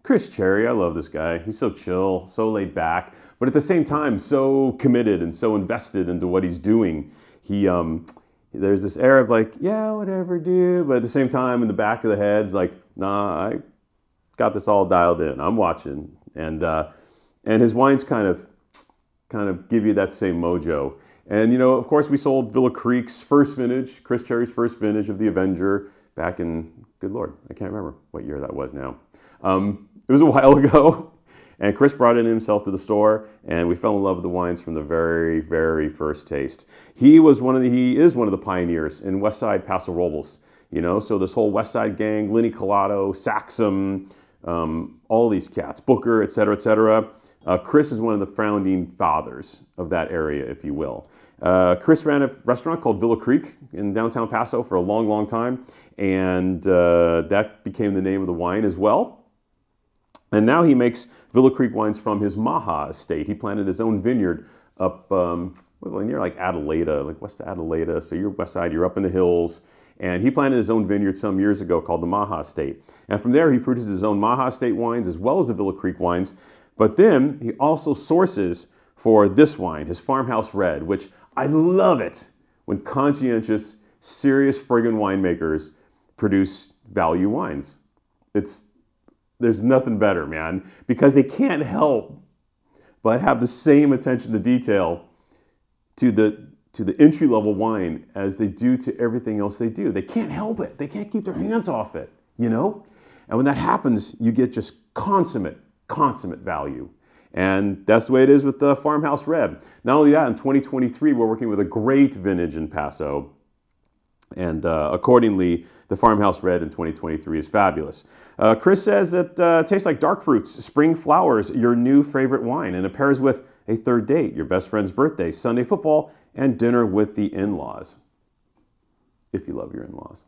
Chris Cherry, I love this guy. He's so chill, so laid back, but at the same time, so committed and so invested into what he's doing. There's this air of like, yeah, whatever, dude. But at the same time, in the back of the head's like, nah, I got this all dialed in. I'm watching. And his wines kind of give you that same mojo. And, of course, we sold Villa Creek's first vintage, Chris Cherry's first vintage of the Avenger back in, good Lord, I can't remember what year that was now. It was a while ago, and Chris brought it himself to the store, and we fell in love with the wines from the very, very first taste. He is one of the pioneers in West Side Paso Robles. So this whole West Side gang, Lenny Collado, Saxum, all these cats, Booker, et cetera, et cetera. Chris is one of the founding fathers of that area, if you will. Chris ran a restaurant called Villa Creek in downtown Paso for a long, long time, and that became the name of the wine as well. And now he makes Villa Creek wines from his Maha Estate. He planted his own vineyard up near like Adelaida, like West Adelaida. So you're west side, you're up in the hills. And he planted his own vineyard some years ago called the Maha Estate. And from there, he produces his own Maha Estate wines as well as the Villa Creek wines. But then he also sources for this wine, his Farmhouse Red, which I love it when conscientious, serious friggin' winemakers produce value wines. There's nothing better, man, because they can't help but have the same attention to detail to the entry-level wine as they do to everything else they do. They can't help it. They can't keep their hands off it, And when that happens, you get just consummate value. And that's the way it is with the Farmhouse Red. Not only that, in 2023, we're working with a great vintage in Paso. And accordingly, the Farmhouse Red in 2023 is fabulous. Chris says it tastes like dark fruits, spring flowers, your new favorite wine. And it pairs with a third date, your best friend's birthday, Sunday football, and dinner with the in-laws. If you love your in-laws.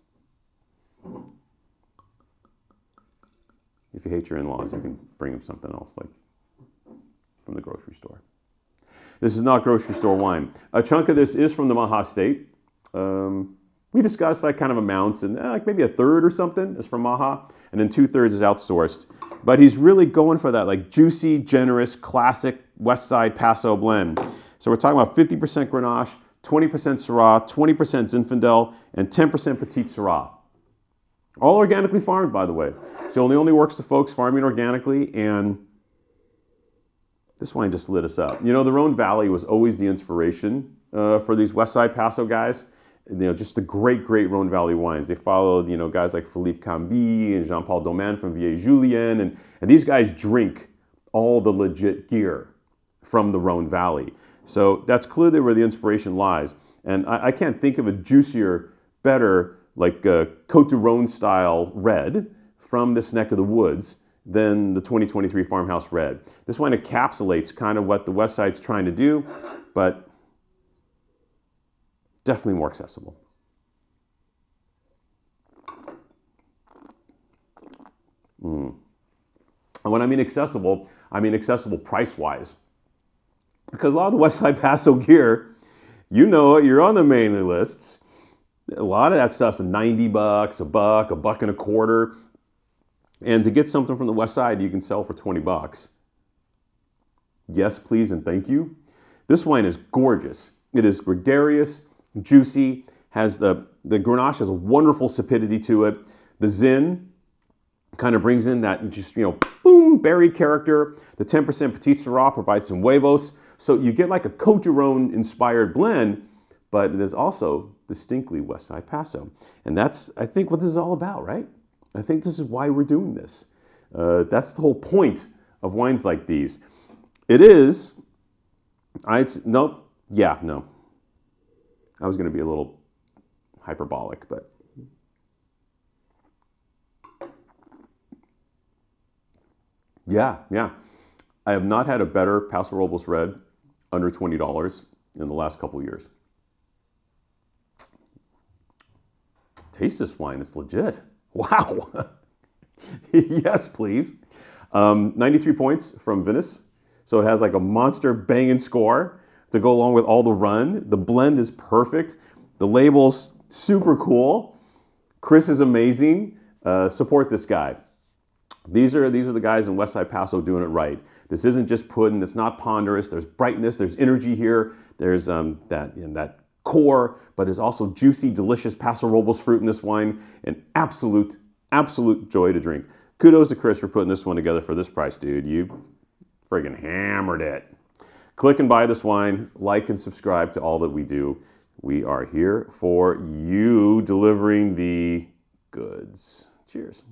If you hate your in-laws, you can bring them something else, like from the grocery store. This is not grocery store wine. A chunk of this is from the Maha Estate. We discussed like kind of amounts, and like maybe a third or something is from Maha, and then 2/3 is outsourced. But he's really going for that like juicy, generous, classic West Side Paso blend. So we're talking about 50% Grenache, 20% Syrah, 20% Zinfandel, and 10% Petite Sirah. All organically farmed, by the way. So it only works to folks farming organically, and this wine just lit us up. The Rhône Valley was always the inspiration for these West Side Paso guys. Just the great Rhône Valley wines. They followed, guys like Philippe Camby and Jean-Paul Domaine from Vieille-Julienne, and these guys drink all the legit gear from the Rhône Valley. So that's clearly where the inspiration lies. And I can't think of a juicier, better, like Côte du Rhône style red from this neck of the woods than the 2023 Farmhouse Red. This wine encapsulates kind of what the West Side's trying to do, but definitely more accessible. And when I mean accessible price-wise. Because a lot of the West Side Paso gear, you're on the mailing lists. A lot of that stuff's $90, $1, $1.25. And to get something from the West Side you can sell for $20. Yes, please, and thank you. This wine is gorgeous. It is gregarious, juicy, has the Grenache has a wonderful sapidity to it. The Zin kind of brings in that just, boom, berry character. The 10% Petite Sirah provides some huevos. So you get like a Côte du Rhône inspired blend, but it is also distinctly West Side Paso. And that's, I think, what this is all about, right? I think this is why we're doing this. That's the whole point of wines like these. It is, no. I was going to be a little hyperbolic, but yeah. I have not had a better Paso Robles Red under $20 in the last couple years. Taste this wine, it's legit. Wow. Yes, please. 93 points from Venice. So it has like a monster banging score to go along with all the run. The blend is perfect. The label's super cool. Chris is amazing. Support this guy. These are the guys in West Side Paso doing it right. This isn't just pudding. It's not ponderous. There's brightness. There's energy here. There's that core, but there's also juicy, delicious Paso Robles fruit in this wine. An absolute joy to drink. Kudos to Chris for putting this one together for this price, dude. You friggin' hammered it. Click and buy this wine. Like and subscribe to all that we do. We are here for you, delivering the goods. Cheers.